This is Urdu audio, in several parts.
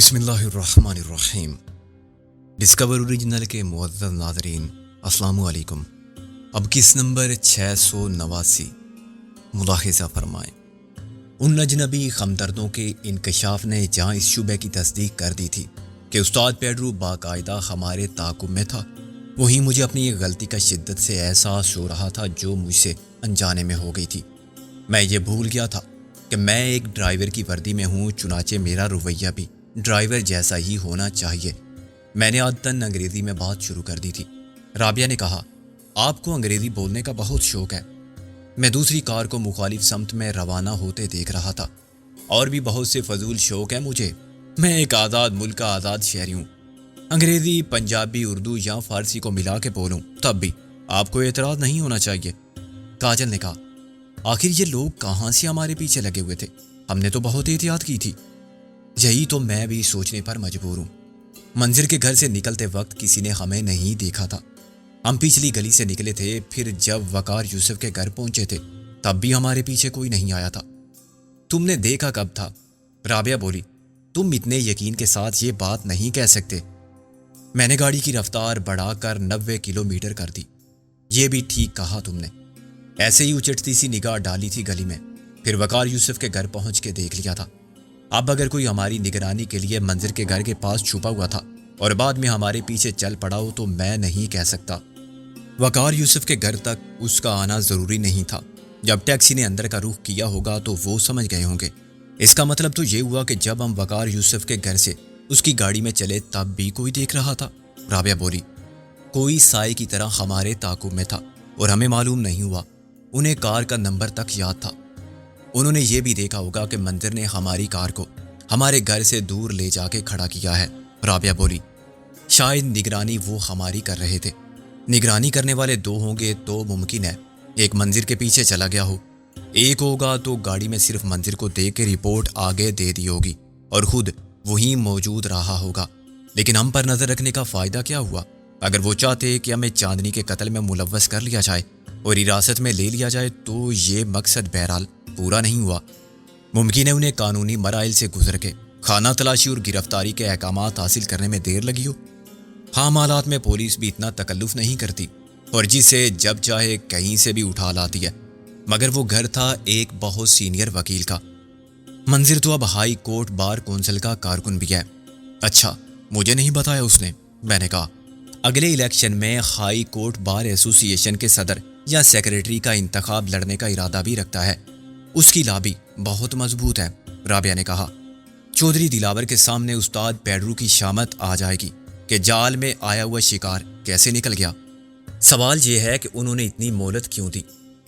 بسم اللہ الرحمن الرحیم۔ ڈسکور اوریجنل کے معزز ناظرین السلام علیکم۔ اب کس نمبر 689 ملاحظہ فرمائیں۔ ان اجنبی ہمدردوں کے انکشاف نے جہاں اس شبہ کی تصدیق کر دی تھی کہ استاد پیڈرو باقاعدہ ہمارے تعاقب میں تھا، وہیں مجھے اپنی ایک غلطی کا شدت سے احساس ہو رہا تھا جو مجھ سے انجانے میں ہو گئی تھی۔ میں یہ بھول گیا تھا کہ میں ایک ڈرائیور کی وردی میں ہوں، چنانچہ میرا رویہ بھی ڈرائیور جیسا ہی ہونا چاہیے۔ میں نے عادتاً انگریزی میں بات شروع کر دی تھی۔ رابعہ نے کہا، آپ کو انگریزی بولنے کا بہت شوق ہے۔ میں دوسری کار کو مخالف سمت میں روانہ ہوتے دیکھ رہا تھا۔ اور بھی بہت سے فضول شوق ہیں مجھے۔ میں ایک آزاد ملک کا آزاد شہری ہوں۔ انگریزی، پنجابی، اردو یا فارسی کو ملا کے بولوں تب بھی آپ کو اعتراض نہیں ہونا چاہیے۔ کاجل نے کہا، آخر یہ لوگ کہاں سے ہمارے پیچھے لگے ہوئے تھے؟ ہم نے تو بہت احتیاط کی تھی۔ یہی تو میں بھی سوچنے پر مجبور ہوں۔ منزل کے گھر سے نکلتے وقت کسی نے ہمیں نہیں دیکھا تھا۔ ہم پچھلی گلی سے نکلے تھے، پھر جب وقار یوسف کے گھر پہنچے تھے تب بھی ہمارے پیچھے کوئی نہیں آیا تھا۔ تم نے دیکھا کب تھا؟ رابعہ بولی، تم اتنے یقین کے ساتھ یہ بات نہیں کہہ سکتے۔ میں نے گاڑی کی رفتار بڑھا کر 90 کلومیٹر کر دی۔ یہ بھی ٹھیک کہا تم نے۔ ایسے ہی اچٹتی سی نگاہ ڈالی تھی گلی میں، پھر وقار یوسف کے گھر پہنچ کے دیکھ لیا تھا۔ اب اگر کوئی ہماری نگرانی کے لیے منظر کے گھر کے پاس چھپا ہوا تھا اور بعد میں ہمارے پیچھے چل پڑا ہو تو میں نہیں کہہ سکتا۔ وقار یوسف کے گھر تک اس کا آنا ضروری نہیں تھا۔ جب ٹیکسی نے اندر کا رخ کیا ہوگا تو وہ سمجھ گئے ہوں گے۔ اس کا مطلب تو یہ ہوا کہ جب ہم وقار یوسف کے گھر سے اس کی گاڑی میں چلے تب بھی کوئی دیکھ رہا تھا۔ رابعہ بولی، کوئی سائے کی طرح ہمارے تعاقب میں تھا اور ہمیں معلوم نہیں ہوا۔ انہیں کار کا نمبر تک یاد تھا۔ انہوں نے یہ بھی دیکھا ہوگا کہ منظر نے ہماری کار کو ہمارے گھر سے دور لے جا کے کھڑا کیا ہے۔ رابعہ بولی، شاید نگرانی وہ ہماری کر رہے تھے۔ نگرانی کرنے والے دو ہوں گے تو ممکن ہے ایک منظر کے پیچھے چلا گیا ہو، ایک ہوگا تو گاڑی میں صرف منظر کو دیکھ کے رپورٹ آگے دے دی ہوگی اور خود وہیں موجود رہا ہوگا۔ لیکن ہم پر نظر رکھنے کا فائدہ کیا ہوا؟ اگر وہ چاہتے کہ ہمیں چاندنی کے قتل میں ملوث کر لیا جائے اور حراست میں لے لیا جائے تو یہ مقصد بہرحال پورا نہیں ہوا۔ ممکن ہے انہیں قانونی مراحل سے گزر کے خانہ تلاشی اور گرفتاری کے احکامات حاصل کرنے میں دیر لگی ہو۔ عام حالات میں پولیس بھی اتنا تکلف نہیں کرتی اور جسے جب چاہے کہیں سے بھی اٹھا لاتی ہے، مگر وہ گھر تھا ایک بہت سینئر وکیل کا۔ منظر تو اب ہائی کورٹ بار کونسل کا کارکن بھی ہے۔ اچھا، مجھے نہیں بتایا اس نے، میں نے کہا۔ اگلے الیکشن میں ہائی کورٹ بار ایسوسی ایشن کے صدر یا سیکریٹری کا انتخاب لڑنے کا ارادہ بھی رکھتا ہے۔ اس کی لابی بہت مضبوط ہے، رابعہ نے کہا۔ چودھری دلاور کے سامنے استاد پیڈرو کی شامت آ جائے گی کہ جال میں آیا ہوا شکار کیسے نکل گیا۔ سوال یہ ہے کہ انہوں نے اتنی مہلت کیوں دی؟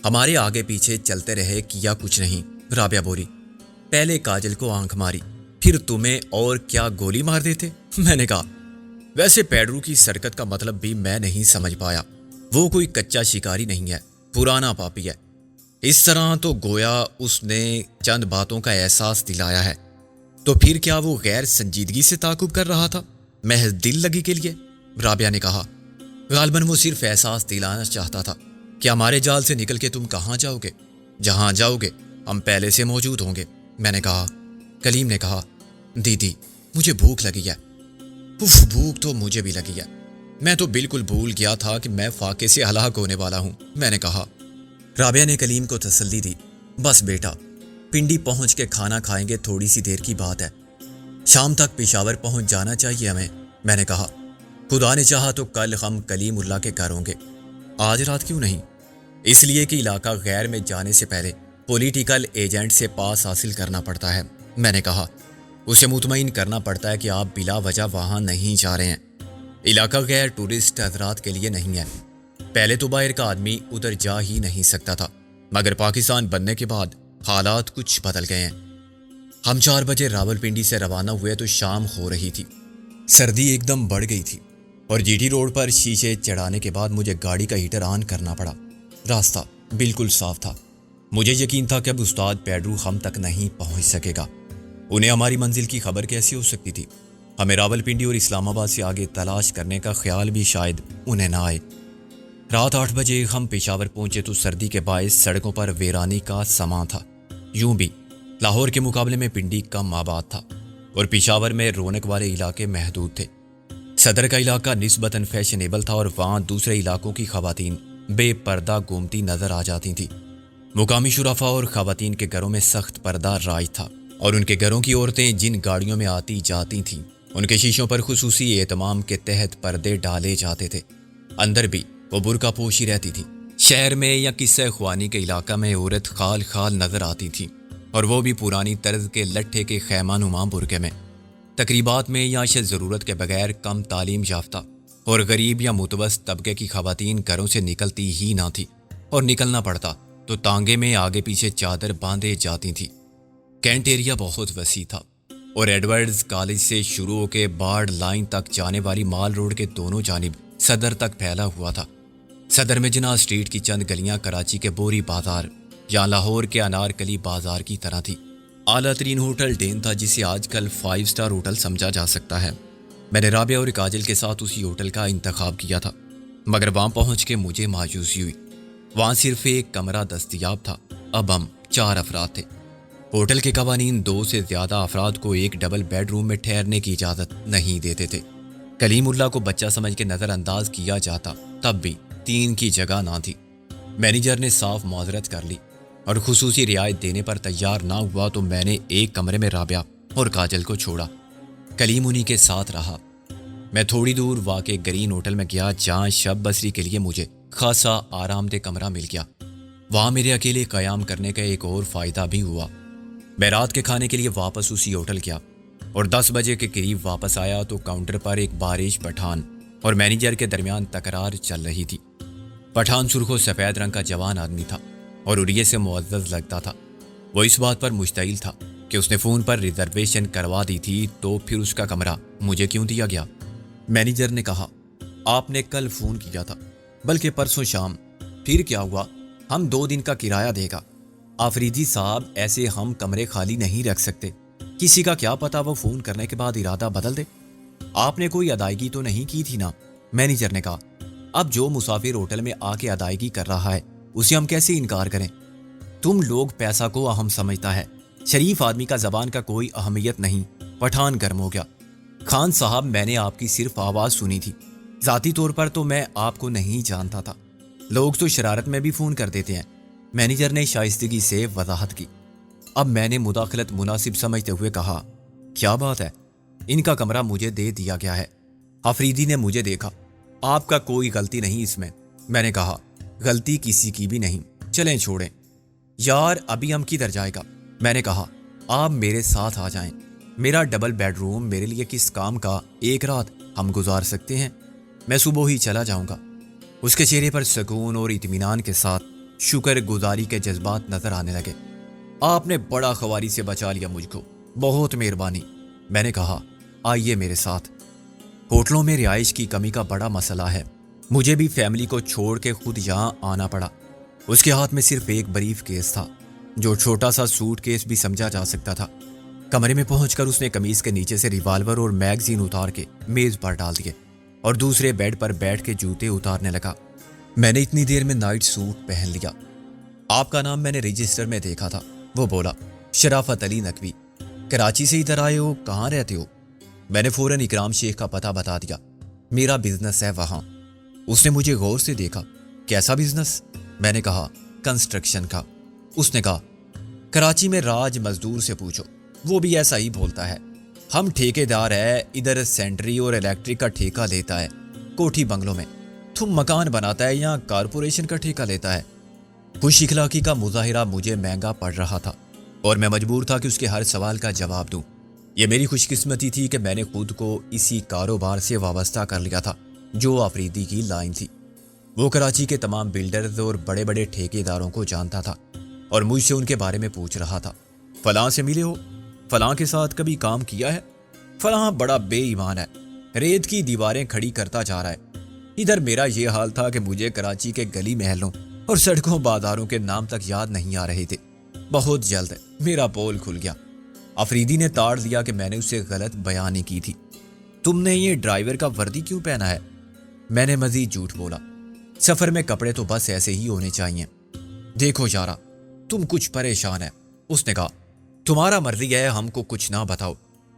ہمارے آگے پیچھے چلتے رہے، کیا کچھ نہیں۔ رابعہ بولی، پہلے کاجل کو آنکھ ماری، پھر تمہیں، اور کیا گولی مار دیتے؟ میں نے کہا، ویسے پیڈرو کی سرکت کا مطلب بھی میں نہیں سمجھ پایا۔ وہ کوئی کچا شکاری نہیں ہے، پرانا پاپی ہے۔ اس طرح تو گویا اس نے چند باتوں کا احساس دلایا ہے، تو پھر کیا وہ غیر سنجیدگی سے تعاقب کر رہا تھا، محض دل لگی کے لیے؟ رابعہ نے کہا، غالباً وہ صرف احساس دلانا چاہتا تھا کہ ہمارے جال سے نکل کے تم کہاں جاؤ گے؟ جہاں جاؤ گے ہم پہلے سے موجود ہوں گے، میں نے کہا۔ کلیم نے کہا، دیدی مجھے بھوک لگی ہے۔ بھوک تو مجھے بھی لگی ہے۔ میں تو بالکل بھول گیا تھا کہ میں فاقے سے ہلاک ہونے والا ہوں، میں نے کہا۔ رابعہ نے کلیم کو تسلی دی، بس بیٹا، پنڈی پہنچ کے کھانا کھائیں گے، تھوڑی سی دیر کی بات ہے۔ شام تک پشاور پہنچ جانا چاہیے ہمیں، میں نے کہا۔ خدا نے چاہا تو کل ہم کلیم اللہ کے گھر ہوں گے۔ آج رات کیوں نہیں؟ اس لیے کہ علاقہ غیر میں جانے سے پہلے پولیٹیکل ایجنٹ سے پاس حاصل کرنا پڑتا ہے، میں نے کہا۔ اسے مطمئن کرنا پڑتا ہے کہ آپ بلا وجہ وہاں نہیں جا رہے ہیں۔ علاقہ غیر ٹورسٹ حضرات کے لیے نہیں ہے۔ پہلے تو باہر کا آدمی ادھر جا ہی نہیں سکتا تھا، مگر پاکستان بننے کے بعد حالات کچھ بدل گئے ہیں۔ ہم 4 بجے راولپنڈی سے روانہ ہوئے تو شام ہو رہی تھی۔ سردی ایک دم بڑھ گئی تھی اور جی ٹی روڈ پر شیشے چڑھانے کے بعد مجھے گاڑی کا ہیٹر آن کرنا پڑا۔ راستہ بالکل صاف تھا۔ مجھے یقین تھا کہ اب استاد پیڈرو ہم تک نہیں پہنچ سکے گا۔ انہیں ہماری منزل کی خبر کیسی ہو سکتی تھی؟ ہمیں راولپنڈی اور اسلام آباد سے آگے تلاش کرنے کا خیال بھی شاید انہیں نہ آئے۔ رات 8 بجے ہم پشاور پہنچے تو سردی کے باعث سڑکوں پر ویرانی کا سماں تھا۔ یوں بھی لاہور کے مقابلے میں پنڈی کم آباد تھا۔ اور پشاور میں رونق والے علاقے محدود تھے۔ صدر کا علاقہ نسبتاً فیشنیبل تھا اور وہاں دوسرے علاقوں کی خواتین بے پردہ گھومتی نظر آ جاتی تھیں۔ مقامی شرفاء اور خواتین کے گھروں میں سخت پردہ رائج تھا اور ان کے گھروں کی عورتیں جن گاڑیوں میں آتی جاتی تھیں ان کے شیشوں پر خصوصی اہتمام کے تحت پردے ڈالے جاتے تھے۔ اندر بھی وہ برقع پوشی رہتی تھی۔ شہر میں یا قصہ خوانی کے علاقہ میں عورت خال خال نظر آتی تھی، اور وہ بھی پرانی طرز کے لٹھے کے خیمہ نما برقعے میں۔ تقریبات میں یا اشد ضرورت کے بغیر کم تعلیم یافتہ اور غریب یا متوسط طبقے کی خواتین گھروں سے نکلتی ہی نہ تھی، اور نکلنا پڑتا تو تانگے میں آگے پیچھے چادر باندھے جاتی تھی۔ کینٹ ایریا بہت وسیع تھا اور ایڈورڈز کالج سے شروع ہو کے بارڈ لائن تک جانے والی مال روڈ کے دونوں جانب صدر تک پھیلا ہوا تھا۔ صدر میں جناح اسٹریٹ کی چند گلیاں کراچی کے بوری بازار یا لاہور کے انارکلی بازار کی طرح تھی۔ اعلیٰ ترین ہوٹل ڈین تھا جسے آج کل 5 اسٹار ہوٹل سمجھا جا سکتا ہے۔ میں نے رابعہ اور کاجل کے ساتھ اسی ہوٹل کا انتخاب کیا تھا، مگر وہاں پہنچ کے مجھے مایوسی ہوئی۔ وہاں صرف ایک کمرہ دستیاب تھا۔ اب ہم 4 افراد تھے۔ ہوٹل کے قوانین 2 سے زیادہ افراد کو ایک ڈبل بیڈ روم میں ٹھہرنے کی اجازت نہیں دیتے تھے۔ کلیم اللہ کو بچہ سمجھ کے نظر انداز کیا جاتا، تب بھی 3 کی جگہ نہ تھی۔ مینیجر نے صاف معذرت کر لی اور خصوصی رعایت دینے پر تیار نہ ہوا تو میں نے ایک کمرے میں رابعہ اور کاجل کو چھوڑا۔ کلیم انہی کے ساتھ رہا۔ میں تھوڑی دور واقع گرین ہوٹل میں گیا جہاں شب بسری کے لیے مجھے خاصا آرام دہ کمرہ مل گیا۔ وہاں میرے اکیلے قیام کرنے کا ایک اور فائدہ بھی ہوا۔ میں رات کے کھانے کے لیے واپس اسی ہوٹل گیا اور 10 بجے کے قریب واپس آیا تو کاؤنٹر پر ایک بارش پٹھان اور مینیجر کے درمیان تکرار چل رہی تھی۔ پٹھان سرخ و سفید رنگ کا جوان آدمی تھا اور اریے سے معزز لگتا تھا۔ وہ اس بات پر مشتعل تھا کہ اس نے فون پر ریزرویشن کروا دی تھی تو پھر اس کا کمرہ مجھے کیوں دیا گیا؟ مینیجر نے کہا، آپ نے کل فون کیا تھا، بلکہ پرسوں شام۔ پھر کیا ہوا؟ ہم 2 دن کا کرایہ دے گا۔ آفریدی صاحب، ایسے ہم کمرے خالی نہیں رکھ سکتے، کسی کا کیا پتا وہ فون کرنے کے بعد ارادہ بدل دے۔ آپ نے کوئی ادائیگی تو نہیں کی تھی نا؟ مینیجر نے کہا، اب جو مسافر ہوٹل میں آ کے ادائیگی کر رہا ہے اسے ہم کیسے انکار کریں؟ تم لوگ پیسہ کو اہم سمجھتا ہے، شریف آدمی کا زبان کا کوئی اہمیت نہیں۔ پٹھان گرم ہو گیا۔ خان صاحب، میں نے آپ کی صرف آواز سنی تھی، ذاتی طور پر تو میں آپ کو نہیں جانتا تھا۔ لوگ تو شرارت میں بھی فون کر دیتے ہیں۔ مینیجر نے شائستگی سے وضاحت کی۔ اب میں نے مداخلت مناسب سمجھتے ہوئے کہا، کیا بات ہے؟ ان کا کمرہ مجھے دے دیا گیا ہے۔ آفریدی نے مجھے دیکھا۔ آپ کا کوئی غلطی نہیں اس میں نے کہا، غلطی کسی کی بھی نہیں، چلیں چھوڑیں۔ یار ابھی ہم کدھر جائے گا؟ میں نے کہا، آپ میرے ساتھ آ جائیں۔ میرا ڈبل بیڈ روم میرے لیے کس کام کا، ایک رات ہم گزار سکتے ہیں، میں صبح ہی چلا جاؤں گا۔ اس کے چہرے پر سکون اور اطمینان کے ساتھ شکر گزاری کے جذبات نظر آنے لگے۔ آپ نے بڑا خواری سے بچا لیا مجھ کو، بہت مہربانی۔ میں نے کہا، آئیے میرے ساتھ۔ ہوٹلوں میں رہائش کی کمی کا بڑا مسئلہ ہے۔ مجھے بھی فیملی کو چھوڑ کے خود یہاں آنا پڑا۔ اس کے ہاتھ میں صرف ایک بریف کیس تھا جو چھوٹا سا سوٹ کیس بھی سمجھا جا سکتا تھا۔ کمرے میں پہنچ کر اس نے قمیض کے نیچے سے ریوالور اور میگزین اتار کے میز پر ڈال دیے اور دوسرے بیڈ پر بیٹھ کے جوتے اتارنے لگا۔ میں نے اتنی دیر میں نائٹ سوٹ پہن لیا۔ آپ کا نام میں نے رجسٹر میں دیکھا تھا، وہ بولا۔ شرافت علی نقوی۔ کراچی سے ادھر آئے ہو؟ کہاں رہتے ہو؟ میں نے فوراً اکرام شیخ کا پتہ بتا دیا۔ میرا بزنس ہے وہاں۔ اس نے مجھے غور سے دیکھا۔ کیسا بزنس؟ میں نے کہا، کنسٹرکشن کا۔ اس نے کہا، کراچی میں راج مزدور سے پوچھو، وہ بھی ایسا ہی بولتا ہے۔ ہم ٹھیکے دار ہے، ادھر سینٹری اور الیکٹرک کا ٹھیکہ لیتا ہے کوٹھی بنگلوں میں۔ تم مکان بناتا ہے یا کارپوریشن کا ٹھیکہ لیتا ہے؟ خوش اخلاقی کا مظاہرہ مجھے مہنگا پڑ رہا تھا اور میں مجبور تھا کہ اس کے ہر سوال کا جواب دوں۔ یہ میری خوش قسمتی تھی کہ میں نے خود کو اسی کاروبار سے وابستہ کر لیا تھا جو آفریدی کی لائن تھی۔ وہ کراچی کے تمام بلڈرز اور بڑے بڑے ٹھیکے داروں کو جانتا تھا اور مجھ سے ان کے بارے میں پوچھ رہا تھا۔ فلاں سے ملے ہو؟ فلاں کے ساتھ کبھی کام کیا ہے؟ فلاں بڑا بے ایمان ہے، ریت کی دیواریں کھڑی کرتا جا رہا ہے۔ ادھر میرا یہ حال تھا کہ مجھے کراچی کے گلی محلوں اور سڑکوں بازاروں کے نام تک یاد نہیں آ رہے تھے۔ بہت جلد میرا پول کھل گیا۔ آفریدی نے تاڑ دیا کہ میں نے اسے غلط بیانی کی تھی۔ تم نے یہ ڈرائیور کا وردی کیوں پہنا ہے؟ میں نے مزید جھوٹ بولا۔ سفر میں کپڑے تو بس ایسے ہی ہونے چاہیے۔ دیکھو یارا، تم کچھ پریشان ہے۔ اس نے کہا، تمہارا مرضی ہے، ہم کو کچھ نہ بتاؤ۔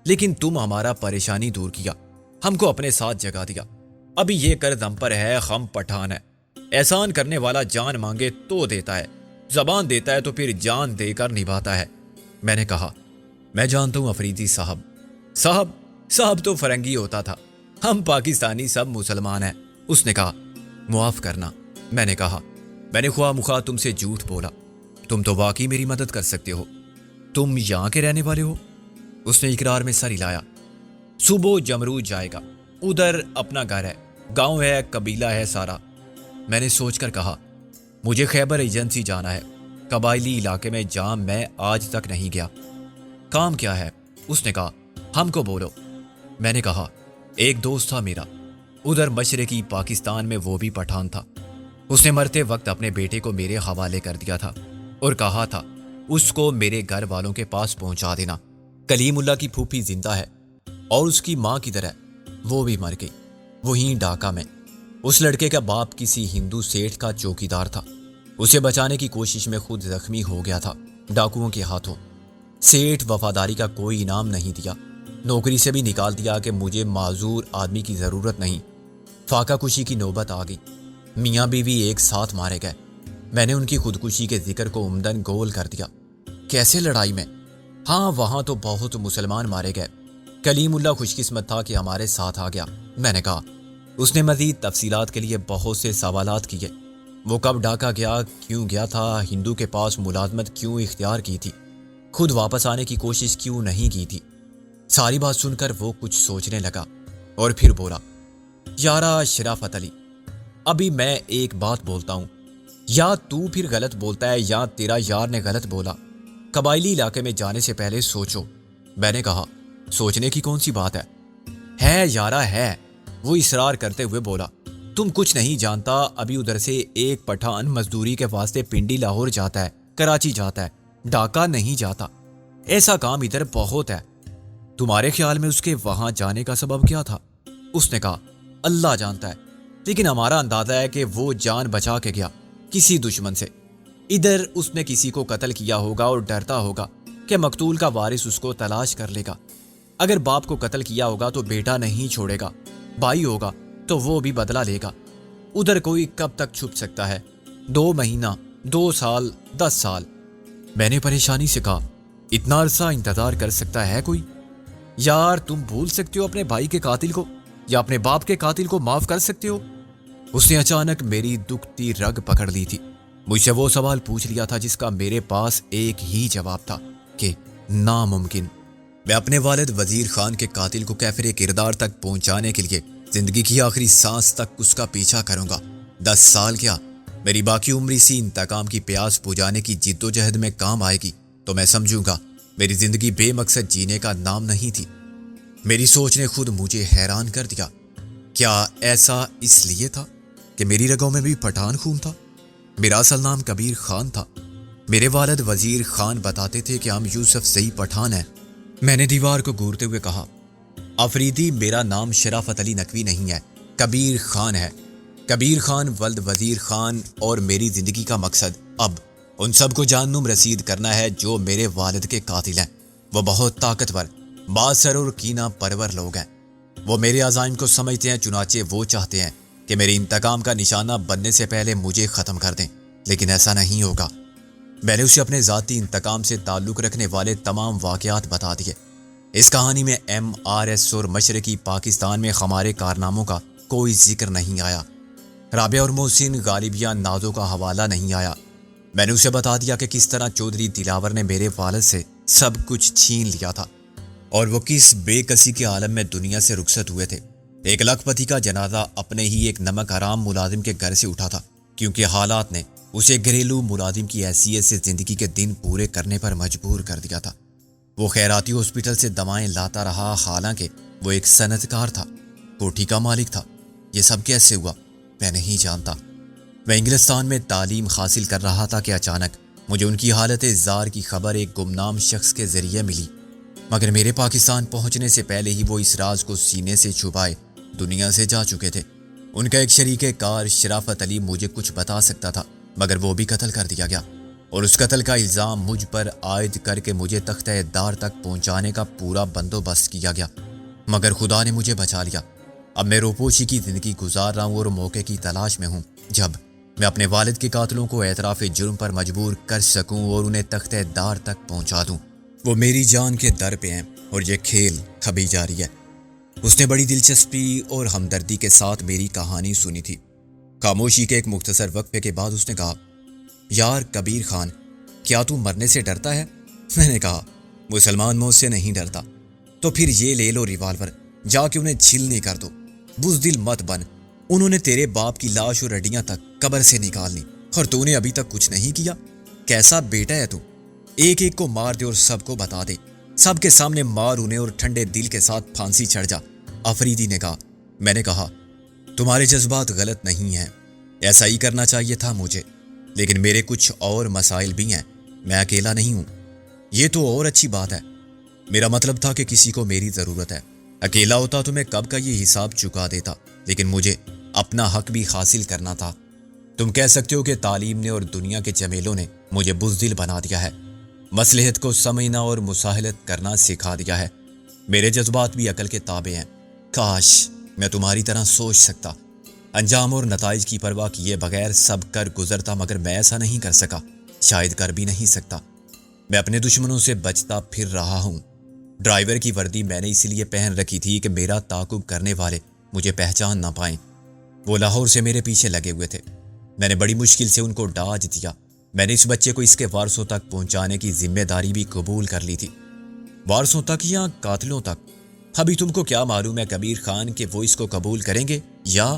لیکن تم ہمارا پریشانی دور کیا، ہم کو اپنے ساتھ جگا دیا۔ ابھی یہ قرض ہم پر ہے، ہم پٹھان ہے۔ احسان کرنے والا جان مانگے تو دیتا ہے، زبان دیتا ہے تو پھر جان دے کر نبھاتا ہے۔ میں نے کہا، میں جانتا ہوں افریدی صاحب۔ صاحب تو فرنگی ہوتا تھا، ہم پاکستانی سب مسلمان ہیں۔ اس نے کہا، معاف کرنا۔ میں نے کہا، میں نے خواہ مخواہ تم سے جھوٹ بولا، تم تو واقعی میری مدد کر سکتے ہو، تم یہاں کے رہنے والے ہو؟ اس نے اقرار میں سر ہلایا۔ صبح جمرود جائے گا، ادھر اپنا گھر ہے، گاؤں ہے، قبیلہ ہے سارا۔ میں نے سوچ کر کہا، مجھے خیبر ایجنسی جانا ہے، قبائلی علاقے میں جہاں میں آج تک نہیں گیا۔ کام کیا ہے؟ اس نے کہا، ہم کو بولو۔ میں نے کہا، ایک دوست تھا میرا، ادھر مشرقی پاکستان میں، وہ بھی پٹھان تھا۔ اس نے مرتے وقت اپنے بیٹے کو میرے حوالے کر دیا تھا اور کہا تھا اس کو میرے گھر والوں کے پاس پہنچا دینا۔ کلیم اللہ کی پھوپھی زندہ ہے اور اس کی ماں کدھر ہے؟ وہ بھی مر گئی، وہیں ڈھاکہ میں۔ اس لڑکے کا باپ کسی ہندو سیٹھ کا چوکیدار تھا، اسے بچانے کی کوشش میں خود زخمی ہو گیا تھا ڈاکوؤں کے ہاتھوں۔ سیٹھ وفاداری کا کوئی انعام نہیں دیا، نوکری سے بھی نکال دیا کہ مجھے معذور آدمی کی ضرورت نہیں۔ فاقہ کشی کی نوبت آ گئی، میاں بیوی ایک ساتھ مارے گئے۔ میں نے ان کی خودکشی کے ذکر کو عمدن گول کر دیا۔ کیسے لڑائی میں؟ ہاں، وہاں تو بہت مسلمان مارے گئے۔ کلیم اللہ خوش قسمت تھا کہ ہمارے ساتھ آ گیا۔ میں نے کہا۔ اس نے مزید تفصیلات کے لیے بہت سے سوالات کیے۔ وہ کب ڈھاکہ گیا، کیوں گیا تھا، ہندو کے پاس ملازمت کیوں اختیار کی تھی، خود واپس آنے کی کوشش کیوں نہیں کی تھی۔ ساری بات سن کر وہ کچھ سوچنے لگا اور پھر بولا، یارا شرافت علی، ابھی میں ایک بات بولتا ہوں، یا تو پھر غلط بولتا ہے یا تیرا یار نے غلط بولا۔ قبائلی علاقے میں جانے سے پہلے سوچو۔ میں نے کہا، سوچنے کی کون سی بات ہے یارا ہے۔ وہ اصرار کرتے ہوئے بولا، تم کچھ نہیں جانتا، ابھی ادھر سے ایک پٹھان مزدوری کے واسطے پنڈی لاہور جاتا ہے، کراچی جاتا ہے، ڈھاکہ نہیں جاتا۔ ایسا کام ادھر بہت ہے۔ تمہارے خیال میں اس کے وہاں جانے کا سبب کیا تھا؟ اس نے کہا، اللہ جانتا ہے، لیکن ہمارا اندازہ ہے کہ وہ جان بچا کے گیا کسی دشمن سے۔ ادھر اس نے کسی کو قتل کیا ہوگا اور ڈرتا ہوگا کہ مقتول کا وارث اس کو تلاش کر لے گا۔ اگر باپ کو قتل کیا ہوگا تو بیٹا نہیں چھوڑے گا، بھائی ہوگا تو وہ بھی بدلہ لے گا۔ ادھر کوئی کب تک چھپ سکتا ہے؟ 2 مہینہ، 2 سال، 10 سال۔ میں نے پریشانی سے کہا، اتنا عرصہ انتظار کر سکتا ہے کوئی؟ یار تم بھول سکتے ہو اپنے بھائی کے قاتل کو، یا اپنے باپ کے قاتل کو معاف کر سکتے ہو؟ اس نے اچانک میری دکھتی رگ پکڑ لی تھی۔ مجھ سے وہ سوال پوچھ لیا تھا جس کا میرے پاس ایک ہی جواب تھا کہ ناممکن۔ میں اپنے والد وزیر خان کے قاتل کو کیفر کردار تک پہنچانے کے لیے زندگی کی آخری سانس تک اس کا پیچھا کروں گا۔ 10 سال کیا، میری باقی عمر اسی انتقام کی پیاس بجھانے کی جد و جہد میں کام آئے گی تو میں سمجھوں گا میری زندگی بے مقصد جینے کا نام نہیں تھی۔ میری سوچ نے خود مجھے حیران کر دیا۔ کیا ایسا اس لیے تھا کہ میری رگوں میں بھی پٹھان خون تھا؟ میرا اصل نام کبیر خان تھا۔ میرے والد وزیر خان بتاتے تھے کہ ہم یوسف زئی پٹھان ہیں۔ میں نے دیوار کو گھورتے ہوئے کہا، افریدی، میرا نام شرافت علی نقوی نہیں ہے، کبیر خان ہے۔ کبیر خان ولد وزیر خان، اور میری زندگی کا مقصد اب ان سب کو جہنم رسید کرنا ہے جو میرے والد کے قاتل ہیں۔ وہ بہت طاقتور، بااثر اور کینہ پرور لوگ ہیں۔ وہ میرے عزائم کو سمجھتے ہیں، چنانچہ وہ چاہتے ہیں کہ میرے انتقام کا نشانہ بننے سے پہلے مجھے ختم کر دیں، لیکن ایسا نہیں ہوگا۔ میں نے اسے اپنے ذاتی انتقام سے تعلق رکھنے والے تمام واقعات بتا دیے۔ اس کہانی میں MRS اور مشرقی پاکستان میں ہمارے کارناموں کا کوئی ذکر نہیں آیا۔ رابعہ اور محسن، غالبیہ، نازوں کا حوالہ نہیں آیا۔ میں نے اسے بتا دیا کہ کس طرح چودھری دلاور نے میرے والد سے سب کچھ چھین لیا تھا اور وہ کس بے کسی کے عالم میں دنیا سے رخصت ہوئے تھے۔ ایک لکھپتی کا جنازہ اپنے ہی ایک نمک حرام ملازم کے گھر سے اٹھا تھا، کیونکہ حالات نے اسے گھریلو ملازم کی حیثیت سے زندگی کے دن پورے کرنے پر مجبور کر دیا تھا۔ وہ خیراتی ہاسپٹل سے دوائیں لاتا رہا، حالانکہ وہ ایک صنعت کار تھا، کوٹھی کا مالک تھا۔ یہ سب کیسے ہوا میں نہیں جانتا۔ میں انگلستان میں تعلیم حاصل کر رہا تھا کہ اچانک مجھے ان کی حالت زار کی خبر ایک گمنام شخص کے ذریعے ملی، مگر میرے پاکستان پہنچنے سے پہلے ہی وہ اس راز کو سینے سے چھپائے دنیا سے جا چکے تھے۔ ان کا ایک شریک کار شرافت علی مجھے کچھ بتا سکتا تھا، مگر وہ بھی قتل کر دیا گیا۔ اور اس قتل کا الزام مجھ پر عائد کر کے مجھے تختہ دار تک پہنچانے کا پورا بندوبست کیا گیا، مگر خدا نے مجھے بچا لیا۔ اب میں روپوشی کی زندگی گزار رہا ہوں اور موقع کی تلاش میں ہوں جب میں اپنے والد کے قاتلوں کو اعتراف جرم پر مجبور کر سکوں اور انہیں تختہ دار تک پہنچا دوں۔ وہ میری جان کے در پہ ہیں اور یہ کھیل ابھی جاری ہے۔ اس نے بڑی دلچسپی اور ہمدردی کے ساتھ میری کہانی سنی تھی۔ خاموشی کے ایک مختصر وقفے کے بعد اس نے کہا، یار کبیر خان، کیا تو مرنے سے ڈرتا ہے؟ میں نے کہا، مسلمان موت سے نہیں ڈرتا۔ تو پھر یہ لے لو ریوالور، جا کے انہیں چھلنی کر دو۔ بزدل مت بن، انہوں نے تیرے باپ کی لاش اور ہڈیاں تک قبر سے نکالنی اور تو نے ابھی تک کچھ نہیں کیا۔ کیسا بیٹا ہے تو؟ ایک ایک کو مار دے اور سب کو بتا دے، سب کے سامنے مار انہیں اور ٹھنڈے دل کے ساتھ پھانسی چڑھ جا۔ آفریدی نے کہا۔ میں نے کہا، تمہارے جذبات غلط نہیں ہیں، ایسا ہی کرنا چاہیے تھا مجھے، لیکن میرے کچھ اور مسائل بھی ہیں، میں اکیلا نہیں ہوں۔ یہ تو اور اچھی بات ہے، میرا مطلب تھا کہ کسی کو میری ضرورت ہے۔ اکیلا ہوتا تو میں کب کا یہ حساب چکا دیتا، لیکن مجھے اپنا حق بھی حاصل کرنا تھا۔ تم کہہ سکتے ہو کہ تعلیم نے اور دنیا کے جمیلوں نے مجھے بزدل بنا دیا ہے، مصلحت کو سمجھنا اور مساہلت کرنا سکھا دیا ہے۔ میرے جذبات بھی عقل کے تابع ہیں۔ کاش میں تمہاری طرح سوچ سکتا، انجام اور نتائج کی پرواہ کیے بغیر سب کر گزرتا، مگر میں ایسا نہیں کر سکا، شاید کر بھی نہیں سکتا۔ میں اپنے دشمنوں سے بچتا پھر رہا ہوں۔ ڈرائیور کی وردی میں نے اس لیے پہن رکھی تھی کہ میرا تعاقب کرنے والے مجھے پہچان نہ پائیں۔ وہ لاہور سے میرے پیچھے لگے ہوئے تھے، میں نے بڑی مشکل سے ان کو ڈاج دیا۔ میں نے اس بچے کو اس کے وارثوں تک پہنچانے کی ذمہ داری بھی قبول کر لی تھی۔ وارثوں تک یا قاتلوں تک؟ ابھی تم کو کیا معلوم ہے کبیر خان کہ وہ اس کو قبول کریں گے یا؟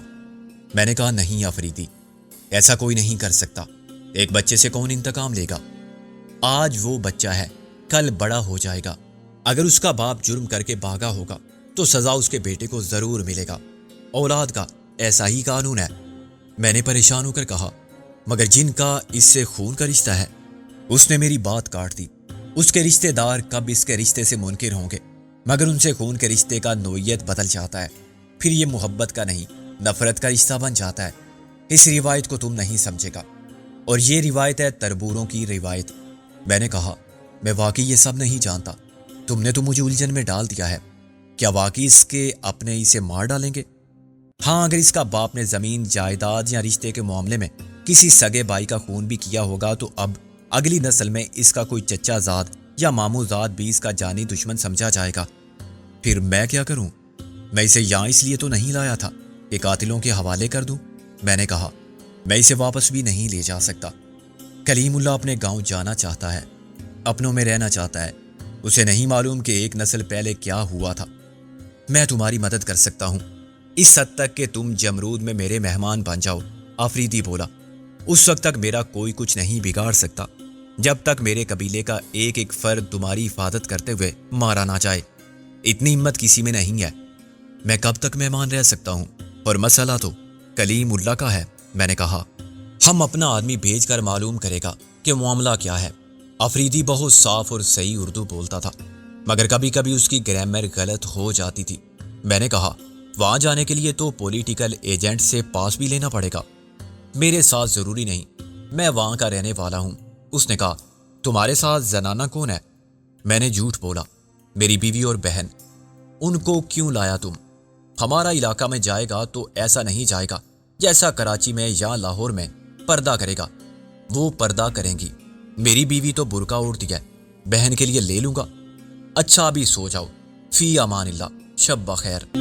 میں نے کہا، نہیں آفریدی، ایسا کوئی نہیں کر سکتا۔ ایک بچے سے کون انتقام لے گا؟ آج وہ بچہ ہے، کل بڑا ہو جائے گا۔ اگر اس کا باپ جرم کر کے بھاگا ہوگا تو سزا اس کے بیٹے کو ضرور ملے گا۔ اولاد کا ایسا ہی قانون ہے۔ میں نے پریشان ہو کر کہا، مگر جن کا اس سے خون کا رشتہ ہے؟ اس نے میری بات کاٹ دی۔ اس کے رشتہ دار کب اس کے رشتے سے منکر ہوں گے؟ مگر ان سے خون کے رشتے کا نوعیت بدل جاتا ہے، پھر یہ محبت کا نہیں نفرت کا رشتہ بن جاتا ہے۔ اس روایت کو تم نہیں سمجھے گا، اور یہ روایت ہے تربوروں کی روایت۔ میں نے کہا، میں واقعی یہ سب نہیں جانتا، تم نے تو مجھے الجھن میں ڈال دیا ہے۔ کیا واقعی اس کے اپنے اسے مار ڈالیں گے؟ ہاں، اگر اس کا باپ نے زمین جائیداد یا رشتے کے معاملے میں کسی سگے بھائی کا خون بھی کیا ہوگا تو اب اگلی نسل میں اس کا کوئی چچا زاد یا ماموں زاد بھی اس کا جانی دشمن سمجھا جائے گا۔ پھر میں کیا کروں؟ میں اسے یہاں اس لیے تو نہیں لایا تھا کہ قاتلوں کے حوالے کر دوں۔ میں نے کہا، میں اسے واپس بھی نہیں لے جا سکتا۔ کلیم اللہ اپنے گاؤں جانا چاہتا ہے، اپنوں میں رہنا چاہتا ہے۔ اسے نہیں معلوم کہ ایک نسل پہلے کیا ہوا تھا۔ میں تمہاری مدد کر سکتا ہوں، اس حد تک کہ تم جمرود میں میرے مہمان بن جاؤ۔ آفریدی بولا، اس وقت تک میرا کوئی کچھ نہیں بگاڑ سکتا، جب تک میرے قبیلے کا ایک ایک فرد تمہاری حفاظت کرتے ہوئے مارا نہ جائے۔ اتنی ہمت کسی میں نہیں ہے۔ میں کب تک مہمان رہ سکتا ہوں؟ اور مسئلہ تو کلیم اللہ کا ہے۔ میں نے کہا، ہم اپنا آدمی بھیج کر معلوم کرے گا کہ معاملہ کیا ہے۔ آفریدی بہت صاف اور صحیح اردو بولتا تھا، مگر کبھی کبھی اس کی گرامر غلط ہو جاتی تھی۔ میں نے کہا، وہاں جانے کے لیے تو پولیٹیکل ایجنٹ سے پاس بھی لینا پڑے گا۔ میرے ساتھ ضروری نہیں، میں وہاں کا رہنے والا ہوں۔ اس نے کہا، تمہارے ساتھ زنانہ کون ہے؟ میں نے جھوٹ بولا، میری بیوی اور بہن۔ ان کو کیوں لایا تم؟ ہمارا علاقہ میں جائے گا تو ایسا نہیں جائے گا جیسا کراچی میں یا لاہور میں پردہ کرے گا۔ وہ پردہ کریں گی۔ میری بیوی تو برقع اوڑھتی ہے، بہن کے لیے لے لوں گا۔ اچھا ابھی سو جاؤ، فی امان اللہ، شب بخیر۔